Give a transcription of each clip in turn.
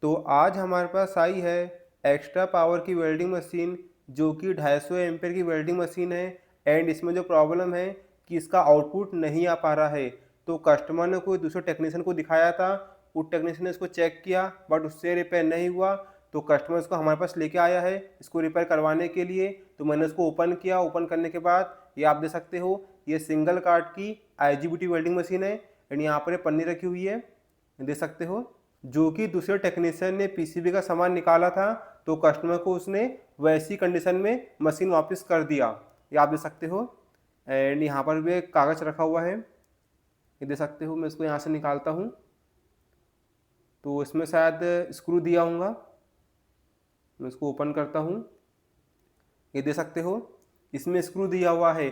तो आज हमारे पास आई है एक्स्ट्रा पावर की वेल्डिंग मशीन, जो कि 250 एम्पेयर की वेल्डिंग मशीन है। एंड इसमें जो प्रॉब्लम है कि इसका आउटपुट नहीं आ पा रहा है। तो कस्टमर ने कोई दूसरे टेक्नीशियन को दिखाया था, उस टेक्नीशियन ने इसको चेक किया बट उससे रिपेयर नहीं हुआ। तो कस्टमर इसको हमारे पास लेके आया है इसको रिपेयर करवाने के लिए। तो मैंने इसको ओपन किया। ओपन करने के बाद ये आप देख सकते हो, ये सिंगल कार्ड की IGBT वेल्डिंग मशीन है। एंड यहाँ पर ये पन्नी रखी हुई है, देख सकते हो, जो कि दूसरे टेक्नीशियन ने पीसीबी का सामान निकाला था। तो कस्टमर को उसने वैसी कंडीशन में मशीन वापस कर दिया, ये आप देख सकते हो। एंड यहाँ पर भी एक कागज़ रखा हुआ है, ये देख सकते हो। मैं इसको यहाँ से निकालता हूँ तो इसमें शायद स्क्रू दिया होगा। मैं इसको ओपन करता हूँ, ये देख सकते हो, इसमें स्क्रू दिया हुआ है।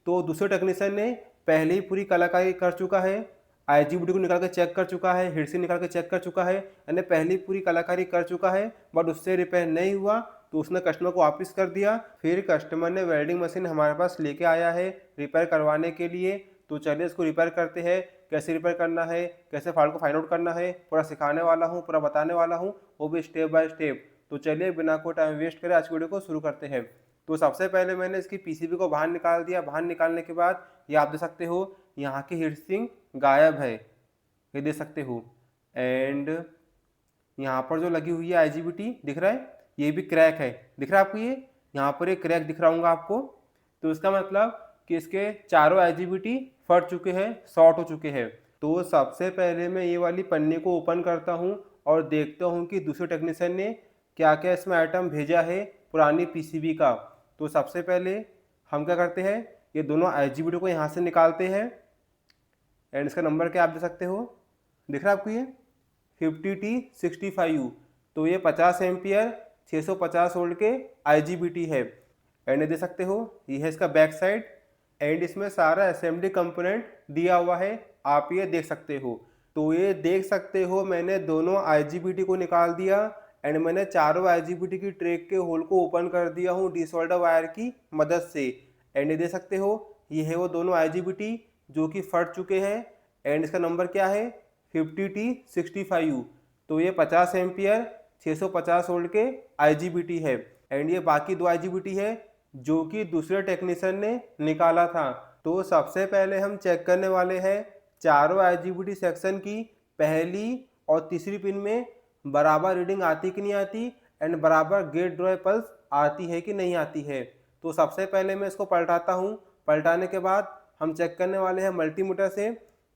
तो दूसरे टेक्नीशियन ने पहले ही पूरी कलाकारी कर चुका है, IGBT को निकाल के चेक कर चुका है, हीट सिंक निकाल के चेक कर चुका है, यानी पहले पूरी कलाकारी कर चुका है बट उससे रिपेयर नहीं हुआ। तो उसने कस्टमर को वापस कर दिया। फिर कस्टमर ने वेल्डिंग मशीन हमारे पास लेके आया है रिपेयर करवाने के लिए। तो चलिए इसको रिपेयर करते हैं, कैसे रिपेयर करना है, कैसे फॉल्ट को फाइंड आउट करना है, पूरा सिखाने वाला हूँ, पूरा बताने वाला हूँ, वो भी स्टेप बाय स्टेप। तो चलिए बिना कोई टाइम वेस्ट करे आज की वीडियो को शुरू करते हैं। तो सबसे पहले मैंने इसकी पीसीबी को बाहर निकाल दिया। बाहर निकालने के बाद ये आप देख सकते हो, यहाँ की हीट सिंक गायब है, ये देख सकते हो। एंड यहाँ पर जो लगी हुई है IGBT दिख रहा है, ये भी क्रैक है, दिख रहा है आपको, ये यहाँ पर एक क्रैक दिख रहा होगा आपको। तो इसका मतलब कि इसके चारों IGBT फट चुके हैं, शॉर्ट हो चुके हैं। तो सबसे पहले मैं ये वाली पन्नी को ओपन करता हूँ और देखता हूँ कि दूसरे टेक्नीशियन ने क्या क्या इसमें आइटम भेजा है पुरानी पीसीबी का। तो सबसे पहले हम क्या करते हैं, ये दोनों IGBT को यहाँ से निकालते हैं। एंड इसका नंबर क्या आप देख सकते हो, दिख रहा है आपको, ये 50T65U। तो ये 50 एम्पियर 650 वोल्ट के IGBT है। एंड देख सकते हो, ये है इसका बैक साइड। एंड इसमें सारा असेंबली कंपोनेंट दिया हुआ है, आप ये देख सकते हो। तो ये देख सकते हो, मैंने दोनों IGBT को निकाल दिया। एंड मैंने चारों IGBT की ट्रैक के होल को ओपन कर दिया हूँ डिसऑल्डर वायर की मदद से। एंड ये देख सकते हो, ये है वो दोनों IGBT जो कि फट चुके हैं। एंड इसका नंबर क्या है, 50T65U। तो ये 50 एम्पियर 650 वोल्ट के IGBT है। एंड ये बाकी दो IGBT है जो कि दूसरे टेक्नीशियन ने निकाला था। तो सबसे पहले हम चेक करने वाले हैं चारों IGBT सेक्शन की पहली और तीसरी पिन में बराबर रीडिंग आती कि नहीं आती, एंड बराबर गेट ड्राइव पल्स आती है कि नहीं आती है। तो सबसे पहले मैं इसको पलटाता हूँ। पलटाने के बाद हम चेक करने वाले हैं मल्टीमीटर से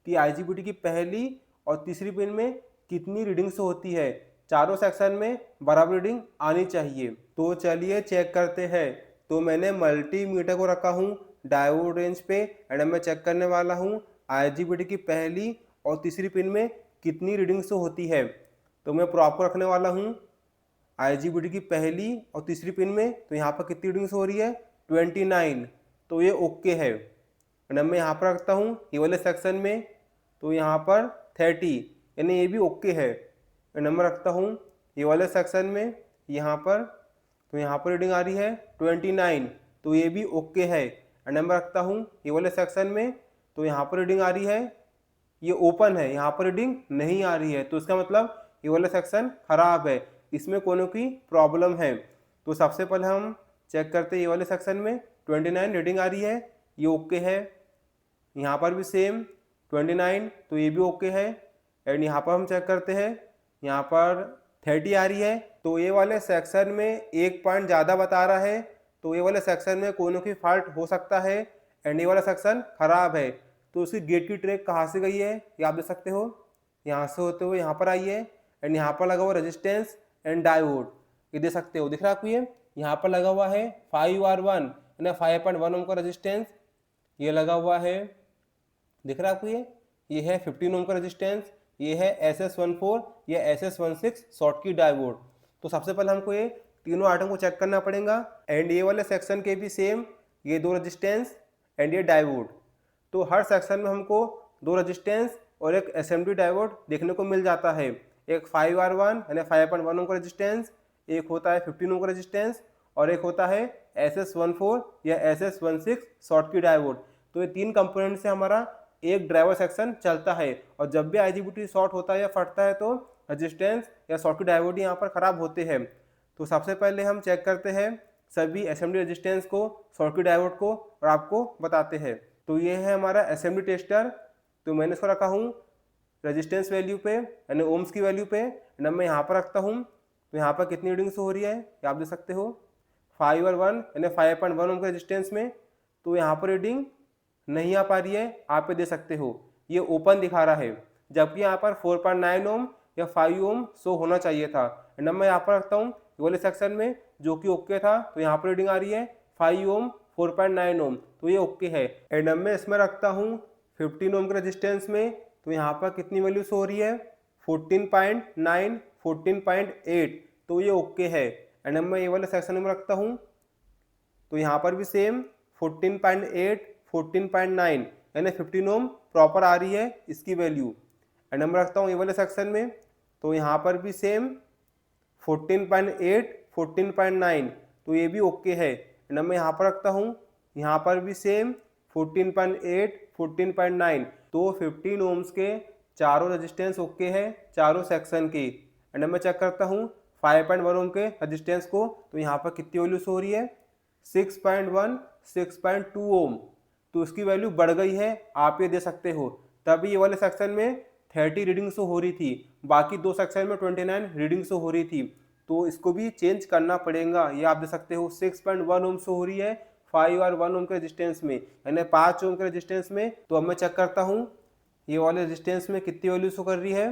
कि IGBT की पहली और तीसरी पिन में कितनी रीडिंग्स होती है। चारों सेक्शन में बराबर रीडिंग आनी चाहिए। तो चलिए चेक करते हैं। तो मैंने मल्टीमीटर को रखा हूँ डायोड रेंज पे। एंड मैं चेक करने वाला हूँ IGBT की पहली और तीसरी पिन में कितनी रीडिंग्स होती है। तो मैं प्रॉपर रखने वाला हूँ IGBT की पहली और तीसरी पिन में। तो यहाँ पर कितनी रीडिंग्स हो रही है, 29। तो ये ओके है। एंड मैं यहाँ पर रखता हूँ ये वाले सेक्शन में, तो यहाँ पर 30, यानी ये भी ओके है। नंबर रखता हूँ ये वाले सेक्शन में यहाँ पर, तो यहाँ पर रीडिंग आ रही है 29, तो ये भी ओके है। नंबर रखता हूँ ये वाले सेक्शन में, तो यहाँ पर रीडिंग आ रही है, ये ओपन है, यहाँ पर रीडिंग नहीं आ रही है। तो इसका मतलब ये वाला सेक्शन खराब है, इसमें कोनो की प्रॉब्लम है। तो सबसे पहले हम चेक करते हैं ये वाले सेक्शन में 29 रीडिंग आ रही है, ये ओके है। यहाँ पर भी सेम 29, तो ये भी ओके है। एंड यहाँ पर हम चेक करते हैं, यहाँ पर 30 आ रही है। तो ये वाले सेक्शन में एक पॉइंट ज़्यादा बता रहा है, तो ये वाले सेक्शन में कोनो की फॉल्ट हो सकता है। एंड ये वाला सेक्शन खराब है। तो उसकी गेट की ट्रैक कहाँ से गई है, ये आप देख सकते हो, यहाँ से होते हुए यहाँ पर आई है। एंड यहाँ पर लगा हुआ रेजिस्टेंस एंड डायोड, ये देख सकते हो, दिख रहा है आपको, ये यहाँ पर लगा हुआ है 5R1 यानी 5.1 ओम का रेजिस्टेंस, ये लगा हुआ है, दिख रहा है आपको, ये है 15 ओम का रेजिस्टेंस, ये है SS14 या SS16 शॉर्ट की डायोड। तो सबसे पहले हमको ये तीनों आइटम को चेक करना पड़ेगा। एंड ये वाले सेक्शन के भी सेम, ये दो रेजिस्टेंस एंड ये डायोड। तो हर सेक्शन में हमको दो रेजिस्टेंस और एक असेंबली डायोड देखने को मिल जाता है। एक 5R1 यानी 5.1 ओम का रेजिस्टेंस, एक होता है 15 ओम का रेजिस्टेंस, और एक होता है SS14 या SS16 शॉर्ट की डायोड। तो ये तीन कंपोनेंट से हमारा एक ड्राइवर सेक्शन चलता है। और जब भी IGBT शॉर्ट होता है या फटता है तो रजिस्टेंस या सर्किट डायोड यहाँ पर ख़राब होते हैं। तो सबसे पहले हम चेक करते हैं सभी एसएमडी रेजिस्टेंस को, सर्किट डायोड को, और आपको बताते हैं। तो ये है हमारा एसएमडी टेस्टर। तो मैंने इसको रखा हूँ रेजिस्टेंस वैल्यू पे, यानी ओम्स की वैल्यू पे, एंड मैं यहाँ पर रखता हूँ। तो यहाँ पर कितनी रीडिंग्स हो रही है ये आप देख सकते हो, 5 और 1 यानी 5.1 ओम के रेजिस्टेंस में। तो यहाँ पर रीडिंग नहीं आ पा रही है, आप ये दे सकते हो, ये ओपन दिखा रहा है, जबकि यहाँ पर 4.9 ओम या 5 ओम शो होना चाहिए था। एंड अब मैं यहाँ पर रखता हूँ ये वाले सेक्शन में जो कि ओके था। तो यहाँ पर रीडिंग आ रही है 5 ओम 4.9 ओम, तो ये ओके है। एंड अब मैं इसमें रखता हूँ 15 ओम के रेजिस्टेंस में। तो यहाँ पर कितनी वैल्यू शो हो रही है, 14.9 14.8, तो ये ओके है। एंड अब मैं ये वाले सेक्शन में रखता हूँ, तो यहाँ पर भी सेम 14.8 14.9 यानी 15 ओम प्रॉपर आ रही है इसकी वैल्यू। एंड मैं रखता हूँ ये वाले सेक्शन में, तो यहाँ पर भी सेम 14.8 14.9, तो ये भी ओके है। एंड मैं यहाँ पर रखता हूँ, यहाँ पर भी सेम 14.8 14.9, तो 15 ओम्स के चारों रेजिस्टेंस ओके है, चारों सेक्शन के। एंड मैं चेक करता हूँ 5.1 ओम के रेजिस्टेंस को। तो यहाँ पर कितनी वैल्यू हो रही है, 6.1 6.2 ओम, तो इसकी वैल्यू बढ़ गई है, आप ये दे सकते हो। तभी ये वाले सेक्शन में 30 रीडिंग शो हो रही थी, बाकी दो सेक्शन में 29 रीडिंग शो हो रही थी, तो इसको भी चेंज करना पड़ेगा। ये आप दे सकते हो 6.1 ओम शो हो रही है 5 और 1 ओम के रेजिस्टेंस में, यानी 5 ओम के रेजिस्टेंस में। तो अब मैं चेक करता हूँ ये वाले रेजिस्टेंस में कितनी वैल्यू शो कर रही है,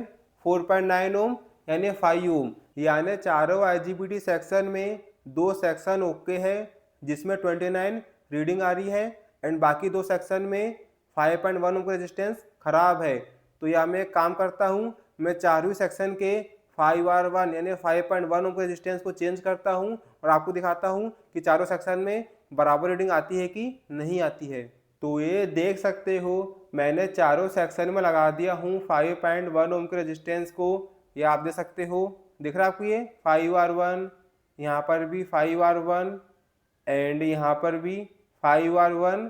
4.9 ओम यानी 5 ओम। यानी चारों आईजीबीटी सेक्शन में दो सेक्शन ओके है जिसमें 29 रीडिंग आ रही है, एंड बाकी दो सेक्शन में 5.1 ओम का रेजिस्टेंस खराब है। तो यहाँ मैं एक काम करता हूँ, मैं चारों सेक्शन के 5R1 यानी 5.1 ओम के रेजिस्टेंस को चेंज करता हूँ और आपको दिखाता हूँ कि चारों सेक्शन में बराबर रीडिंग आती है कि नहीं आती है। तो ये देख सकते हो मैंने चारों सेक्शन में लगा दिया हूँ 5.1 ओम के रेजिस्टेंस को। ये आप देख सकते हो, दिख रहा है आपको ये 5R1, यहाँ पर भी 5R1, एंड यहाँ पर भी 5R1,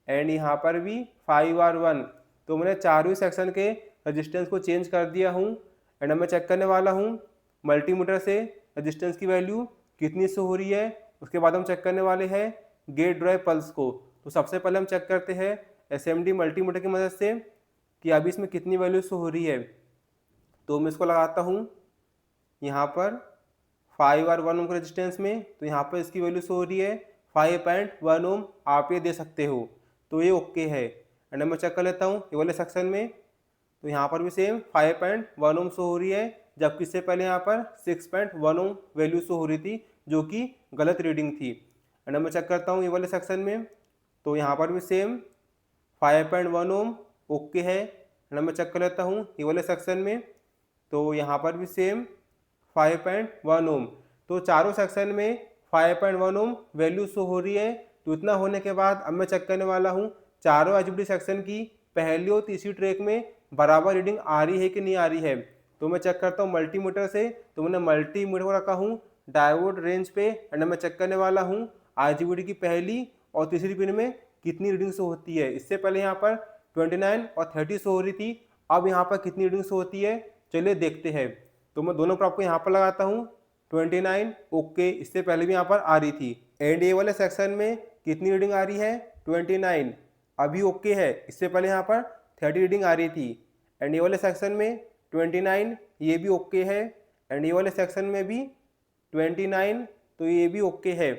एंड यहाँ पर भी 5R1। तो मैंने चारों सेक्शन के रेजिस्टेंस को चेंज कर दिया हूँ। एंड मैं चेक करने वाला हूँ मल्टीमीटर से रेजिस्टेंस की वैल्यू कितनी शो हो रही है। उसके बाद हम चेक करने वाले हैं गेट ड्राइव पल्स को। तो सबसे पहले हम चेक करते हैं एसएमडी मल्टीमीटर की मदद से कि अभी इसमें कितनी वैल्यू शो हो रही है। तो मैं इसको लगाता हूँ यहाँ पर 5 और 1 ओम के रेजिस्टेंस में, तो यहाँ पर इसकी वैल्यू शो हो रही है 5.1 ओम, आप ये दे सकते हो, तो ये ओके है। एंड मैं चेक कर लेता हूँ ये वाले सेक्शन में, तो यहाँ पर भी सेम 5.1 ओम शो हो रही है, जबकि इससे पहले यहाँ पर 6.1 ओम वैल्यू शो हो रही थी जो कि गलत रीडिंग थी। एंड मैं चेक करता हूँ ये वाले सेक्शन में, तो यहाँ पर भी सेम 5.1 ओम ओके है। एंड मैं चेक कर लेता हूँ ये वाले सेक्शन में, तो यहाँ पर भी सेम 5.1 ओम। तो चारों सेक्शन में 5.1 ओम वैल्यू शो हो रही है। तो इतना होने के बाद अब मैं चेक करने वाला हूँ चारों आईजीबीटी सेक्शन की पहली और तीसरी ट्रैक में बराबर रीडिंग आ रही है कि नहीं आ रही है। तो मैं चेक करता हूँ मल्टीमीटर से। तो मैंने मल्टीमीटर को रखा हूँ डायोड रेंज पे, एंड मैं चेक करने वाला हूँ आईजीबीटी की पहली और तीसरी पिन में कितनी रीडिंग शो होती है। इससे पहले यहाँ पर 29 और 30 शो हो रही थी, अब यहाँ पर कितनी रीडिंग शो होती है चलिए देखते हैं। तो मैं दोनों प्रॉप को यहाँ पर लगाता हूँ, 29 ओके, इससे पहले भी यहाँ पर आ रही थी। एंड ए वाले सेक्शन में कितनी रीडिंग आ रही है, 29 अभी ओके है, इससे पहले यहाँ पर 30 रीडिंग आ रही थी। एंड ए वाले सेक्शन में 29 ये भी ओके है, एंड ए वाले सेक्शन में भी 29, तो ये भी ओके है।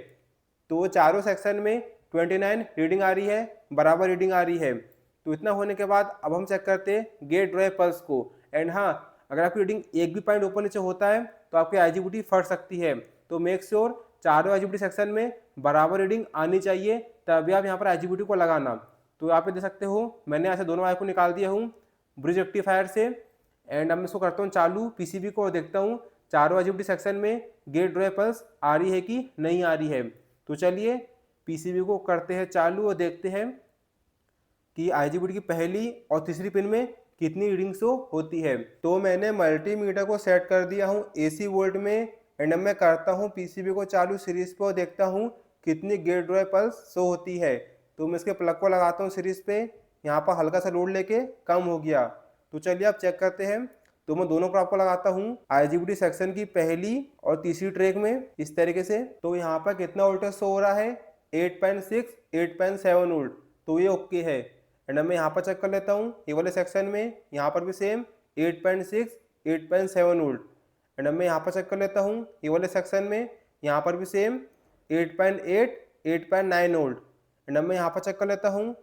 तो चारों सेक्शन में 29 रीडिंग आ रही है, बराबर रीडिंग आ रही है। तो इतना होने के बाद अब हम चेक करते हैं गेट ड्राइव पल्स को। एंड हाँ, अगर आपकी रीडिंग एक भी पॉइंट ऊपर नीचे होता है तो आपकी आईजीबीटी फट सकती है। तो मेक श्योर चारों आईजीबीटी सेक्शन में बराबर रीडिंग आनी चाहिए, तभी आप यहाँ पर आईजीबीटी को लगाना। तो आप देख सकते हो मैंने यहाँ से दोनों वायर को निकाल दिया हूँ ब्रिज रेक्टिफायर से। एंड अब मैं इसको करता हूँ चालू पीसीबी को और देखता हूँ चारों आईजीबीटी सेक्शन में गेट ड्राइव पल्स आ रही है कि नहीं आ रही है। तो चलिए पीसीबी को करते हैं चालू और देखते हैं कि आईजीबीटी की पहली और तीसरी पिन में कितनी रीडिंग शो होती है। तो मैंने मल्टीमीटर को सेट कर दिया हूँ एसी वोल्ट में, एंड मैं करता हूँ पीसीबी को चालू सीरीज पे और देखता हूँ कितनी गेट ड्राइव पल्स शो होती है। तो मैं इसके प्लग को लगाता हूँ सीरीज पे, यहाँ पर हल्का सा लोड लेके कम हो गया। तो चलिए आप चेक करते हैं। तो मैं दोनों पर आपको लगाता हूँ IGBT सेक्शन की पहली और तीसरी ट्रैक में इस तरीके से। तो यहाँ पर कितना वोल्टेज शो हो रहा है, 8.6, 8.7 वोल्ट, तो ये ओके है। एंड मैं यहाँ पर चेक कर लेता हूँ ये वाले सेक्शन में, यहाँ पर भी सेम 8.6, 8.7 वोल्ट। एंड मैं यहाँ पर चेक कर लेता हूँ ये वाले सेक्शन में, यहाँ पर भी सेम 8.8, 8.9 वोल्ट। एंड मैं यहाँ पर चेक कर लेता हूँ,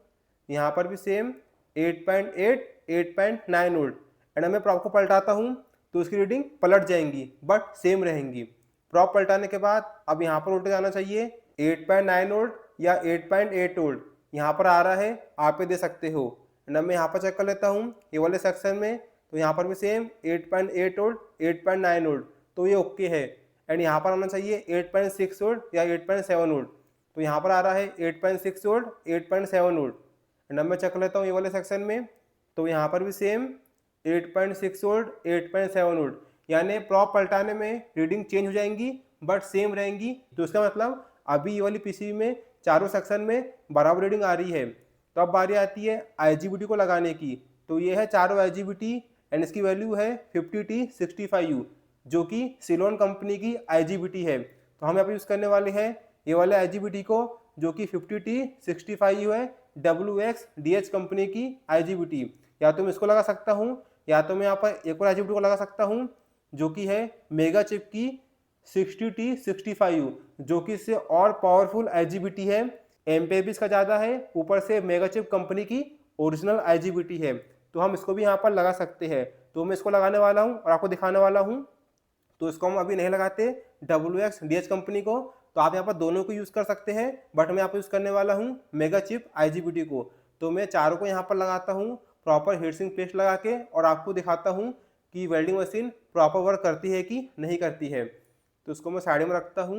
यहाँ पर भी सेम 8.8, 8.9 वोल्ट। एंड मैं प्रॉप को पलटाता हूँ तो उसकी रीडिंग पलट जाएंगी बट सेम रहेंगी। प्रॉप पलटाने के बाद अब यहाँ पर वोल्टेज आना चाहिए 8.9 वोल्ट या 8.8 वोल्ट, यहाँ पर आ रहा है, आप ये दे सकते हो। एंड मैं यहाँ पर चेक कर लेता हूँ ये वाले सेक्शन में, तो यहाँ पर भी सेम 8.8 वोल्ट, 8.9 वोल्ट, तो ये ओके है। एंड यहाँ पर आना चाहिए 8.6 वोल्ट या 8.7 वोल्ट, तो यहाँ पर आ रहा है 8.6 वोल्ट, 8.7 वोल्ट। एंड मैं चेक कर लेता हूँ ये वाले सेक्शन में, तो यहाँ पर भी सेम 8.6 वोल्ट, 8.7 वोल्ट, यानी प्रॉप पलटाने में रीडिंग चेंज हो जाएंगी बट सेम रहेंगी। तो इसका मतलब अभी ये वाली पीसीबी में चारों सेक्शन में बराबर रीडिंग आ रही है। तो अब बारी आती है IGBT को लगाने की। तो ये है चारों IGBT एंड इसकी वैल्यू है 50T65U, जो कि सिलोन कंपनी की IGBT है। तो हम यहाँ पे यूज़ करने वाले हैं ये वाले IGBT को, जो कि 50T65U है, WXDH कंपनी की IGBT। या तो मैं इसको लगा सकता हूँ या तो मैं यहाँ पर एक और IGBT को लगा सकता हूँ जो कि है मेगा चिप की 60T65U, जो कि इससे और पावरफुल IGBT है, एम्पेयर भी इसका ज़्यादा है, ऊपर से मेगा चिप कंपनी की ओरिजिनल IGBT है। तो हम इसको भी यहाँ पर लगा सकते हैं। तो मैं इसको लगाने वाला हूँ और आपको दिखाने वाला हूँ। तो इसको हम अभी नहीं लगाते WXDH कंपनी को, तो आप यहाँ पर दोनों को यूज़ कर सकते हैं, बट मैं यहाँ पर यूज़ करने वाला हूँ मेगा चिप IGBT को। तो मैं चारों को यहाँ पर लगाता हूँ प्रॉपर हीट सिंक पेस्ट लगा के, और आपको दिखाता हूँ कि वेल्डिंग मशीन प्रॉपर वर्क करती है कि नहीं करती है। तो इसको मैं साइड में रखता हूँ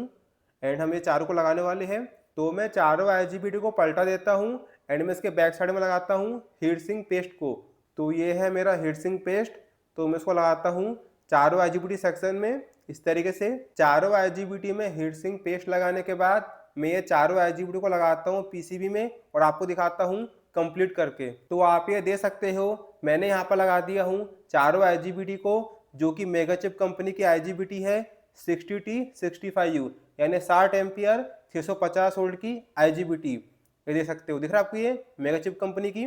एंड हम ये चारों को लगाने वाले हैं। तो मैं चारों IGBT को पलटा देता हूँ एंड मैं इसके बैक साइड में लगाता हूँ हीट सिंक पेस्ट को। तो ये है मेरा हीट सिंक पेस्ट, तो मैं इसको लगाता हूँ चारों IGBT सेक्शन में इस तरीके से। चारों IGBT में हीट सिंक पेस्ट लगाने के बाद मैं ये चारों IGBT को लगाता हूँ PCB में और आपको दिखाता हूँ कंप्लीट करके। तो आप ये दे सकते हो, मैंने यहाँ पर लगा दिया हूँ चारों IGBT को, जो कि मेगा चिप कंपनी की IGBT है 60T65U, यानी 60 एम्पियर 650 वोल्ट की IGBT। ये दे सकते हो, दिख रहा है आपको ये मेगा चिप कंपनी की।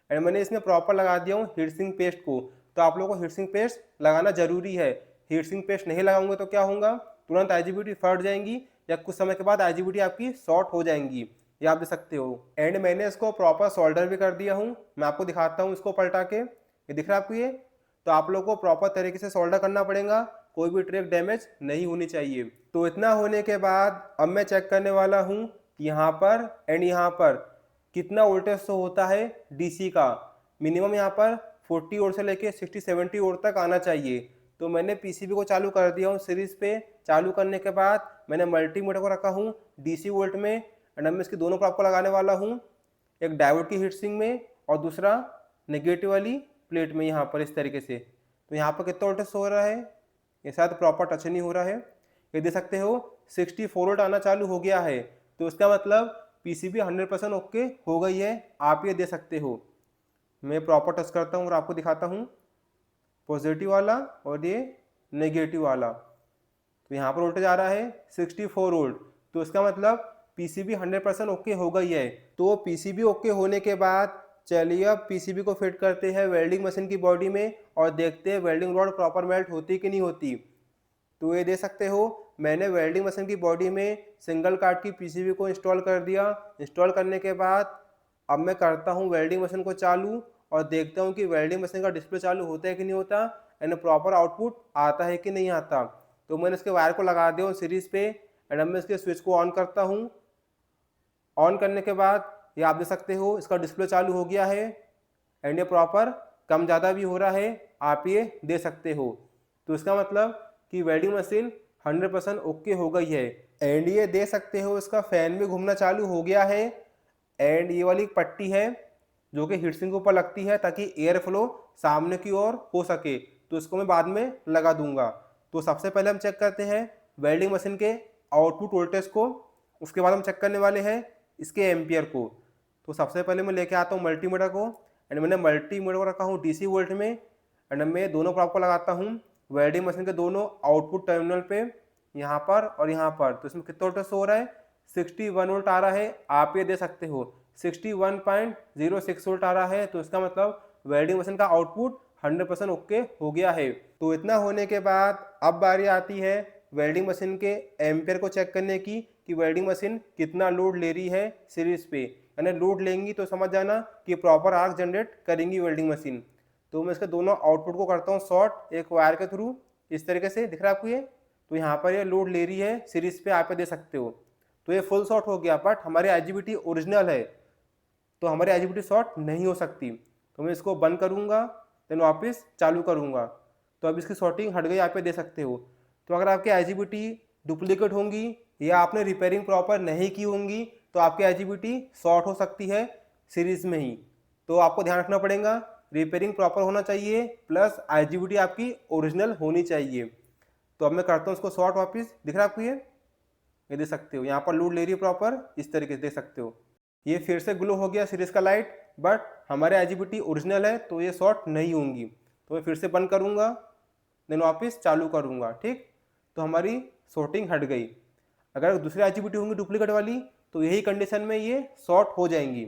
एंड मैंने इसमें प्रॉपर लगा दिया हूँ हीट सिंक पेस्ट को। तो आप लोगों को हीट सिंक पेस्ट लगाना जरूरी है। हीट सिंक पेस्ट नहीं लगाऊंगे तो क्या होगा, तुरंत IGBT फट जाएंगी या कुछ समय के बाद IGBT आपकी शॉर्ट हो जाएंगी, ये आप देख सकते हो। एंड मैंने इसको प्रॉपर सोल्डर भी कर दिया हूँ, मैं आपको दिखाता हूँ इसको पलटा के। ये दिख रहा है आपको ये। तो आप लोगों को प्रॉपर तरीके से सोल्डर करना पड़ेगा, कोई भी ट्रैक डैमेज नहीं होनी चाहिए। तो इतना होने के बाद अब मैं चेक करने वाला हूँ यहाँ पर एंड यहाँ पर कितना वोल्टेज शो होता है DC का। मिनिमम यहाँ पर 40 वोल्ट से लेके 60-70 वोल्ट तक आना चाहिए। तो मैंने PCB को चालू कर दिया हूँ सीरीज पे। चालू करने के बाद मैंने मल्टीमीटर को रखा हूँ DC वोल्ट में एंड मैं इसकी दोनों प्रॉप को लगाने वाला हूँ, एक डायोड की हीट सिंक में और दूसरा नेगेटिव वाली प्लेट में यहाँ पर इस तरीके से। तो यहाँ पर कितना वोल्टेज शो हो रहा है, ये शायद प्रॉपर टच नहीं हो रहा है। ये देख सकते हो 64 वोल्ट आना चालू हो गया है। तो इसका मतलब PCB 100% ओके हो गई है, आप ये दे सकते हो। मैं प्रॉपर टच करता हूँ और आपको दिखाता हूँ पॉजिटिव वाला और ये नेगेटिव वाला। तो यहाँ पर वोल्टेज आ रहा है 64 वोल्ट। तो इसका मतलब PCB 100% ओके हो गई है। तो PCB ओके होने के बाद चलिए अब PCB को फिट करते हैं वेल्डिंग मशीन की बॉडी में और देखते हैं वेल्डिंग रॉड प्रॉपर मेल्ट होती कि नहीं होती। तो ये देख सकते हो मैंने वेल्डिंग मशीन की बॉडी में सिंगल कार्ड की PCB को इंस्टॉल कर दिया। इंस्टॉल करने के बाद अब मैं करता हूँ वेल्डिंग मशीन को चालू और देखता हूँ कि वेल्डिंग मशीन का डिस्प्ले चालू होता है कि नहीं होता एंड प्रॉपर आउटपुट आता है कि नहीं आता। तो मैंने इसके वायर को लगा दिया सीरीज पे एंड अब मैं इसके स्विच को ऑन करता हूँ। ऑन करने के बाद ये आप देख सकते हो इसका डिस्प्ले चालू हो गया है एंड ये प्रॉपर कम ज़्यादा भी हो रहा है, आप ये दे सकते हो। तो इसका मतलब कि वेल्डिंग मशीन 100% ओके हो गई है। एंड ये दे सकते हो इसका फैन भी घूमना चालू हो गया है एंड ये वाली पट्टी है जो कि हीट सिंक के ऊपर लगती है ताकि एयर फ्लो सामने की ओर हो सके। तो इसको मैं बाद में लगा दूंगा। तो सबसे पहले हम चेक करते हैं वेल्डिंग मशीन के आउटपुट वोल्टेज को, उसके बाद हम चेक करने वाले हैं इसके एम्पियर को। तो सबसे पहले मैं लेके आता हूँ मल्टीमीटर को एंड मैंने मल्टीमीटर को रखा हूँ DC वोल्ट में एंड मैं दोनों प्रोब को लगाता हूँ वेल्डिंग मशीन के दोनों आउटपुट टर्मिनल पे, यहाँ पर और यहाँ पर। तो इसमें कितना वोल्टेज शो हो रहा है, 61 वोल्ट आ रहा है। आप ये दे सकते हो 61.06 वोल्ट आ रहा है। तो इसका मतलब वेल्डिंग मशीन का आउटपुट 100% ओके हो गया है। तो इतना होने के बाद अब बारी आती है वेल्डिंग मशीन के एम्पेयर को चेक करने की कि वेल्डिंग मशीन कितना लोड ले रही है सीरीज पे। यानी लोड लेंगी तो समझ जाना कि प्रॉपर आर्क जनरेट करेंगी वेल्डिंग मशीन। तो मैं इसके दोनों आउटपुट को करता हूँ शॉर्ट एक वायर के थ्रू, इस तरीके से दिख रहा है आपको ये। तो यहाँ पर ये लोड ले रही है सीरीज पे, आप दे सकते हो। तो ये फुल शॉर्ट हो गया, बट हमारी IGBT ओरिजिनल है तो हमारी IGBT शॉर्ट नहीं हो सकती। तो मैं इसको बंद करूँगा, देन वापस चालू करूँगा। तो अब इसकी शॉर्टिंग हट गई, आप दे सकते हो। तो अगर आपकी IGBT डुप्लीकेट होंगी या आपने रिपेयरिंग प्रॉपर नहीं की होंगी तो आपकी IGBT शॉर्ट हो सकती है सीरीज में ही। तो आपको ध्यान रखना पड़ेगा, रिपेयरिंग प्रॉपर होना चाहिए प्लस IGBT आपकी ओरिजिनल होनी चाहिए। तो अब मैं करता हूँ इसको शॉर्ट वापस, दिख रहा है आपको ये देख सकते हो। यहाँ पर लोड ले रही है प्रॉपर, इस तरीके से देख सकते हो। ये फिर से ग्लो हो गया सीरीज का लाइट, बट हमारे IGBT ओरिजिनल है तो ये शॉर्ट नहीं होंगी। तो मैं फिर से बंद करूँगा, देन वापस चालू करूँगा, ठीक। तो हमारी शॉर्टिंग हट गई। अगर दूसरी IGBT होंगी डुप्लीकेट वाली तो यही कंडीशन में ये शॉर्ट हो जाएंगी,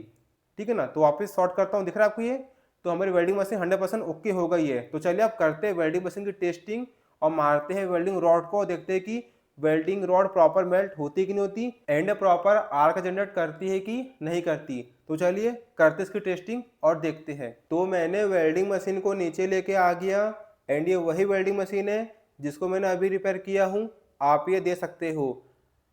ठीक है ना। तो वापस शॉर्ट करता हूँ, दिख रहा है आपको ये। तो हमारी वेल्डिंग मशीन 100% ओके हो गई है। तो चलिए अब करते हैं वेल्डिंग मशीन की टेस्टिंग और मारते हैं वेल्डिंग रॉड को, देखते हैं कि वेल्डिंग रॉड प्रॉपर मेल्ट होती कि नहीं होती एंड प्रॉपर आर्क जनरेट करती है कि नहीं करती। तो चलिए करते इसकी टेस्टिंग और देखते हैं। तो मैंने वेल्डिंग मशीन को नीचे लेके आ गया एंड ये वही वेल्डिंग मशीन है जिसको मैंने अभी रिपेयर किया हूँ, आप ये दे सकते हो।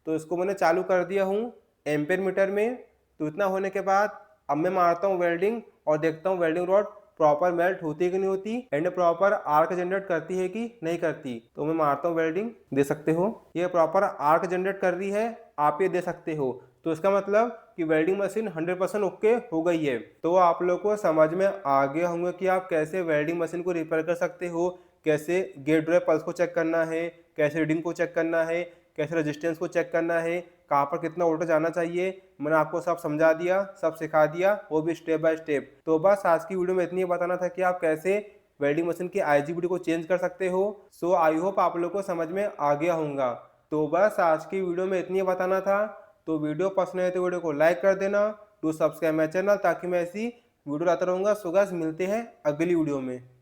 तो इसको मैंने चालू कर दिया हूँ एम्पेयर मीटर में। तो इतना होने के बाद अब मैं मारता हूँ वेल्डिंग और देखता हूँ वेल्डिंग रॉड प्रॉपर मेल्ट होती है कि नहीं होती एंड प्रॉपर आर्क जनरेट करती है कि नहीं करती। तो मैं मारता हूँ वेल्डिंग, दे सकते हो ये प्रॉपर आर्क जनरेट कर रही है, आप ये दे सकते हो। तो इसका मतलब कि वेल्डिंग मशीन 100% ओके हो गई है। तो आप लोग को समझ में आ गया होंगे कि आप कैसे वेल्डिंग मशीन को रिपेयर कर सकते हो, कैसे गेट ड्राइव पल्स को चेक करना है, कैसे रीडिंग को चेक करना है, कैसे रेजिस्टेंस को चेक करना है, कहाँ पर कितना वोल्टेज आना चाहिए। मैंने आपको सब समझा दिया, सब सिखा दिया, वो भी स्टेप बाय स्टेप। तो बस आज की वीडियो में इतनी बताना था कि आप कैसे वेल्डिंग मशीन की IGBT को चेंज कर सकते हो। सो आई होप आप लोग को समझ में आ गया होगा। तो बस आज की वीडियो में इतनी बताना था। तो वीडियो पसंद है तो वीडियो को लाइक कर देना, टू सब्सक्राइब माई चैनल ताकि मैं ऐसी वीडियो लाता रहूँगा। सो गाइस मिलते हैं अगली वीडियो में।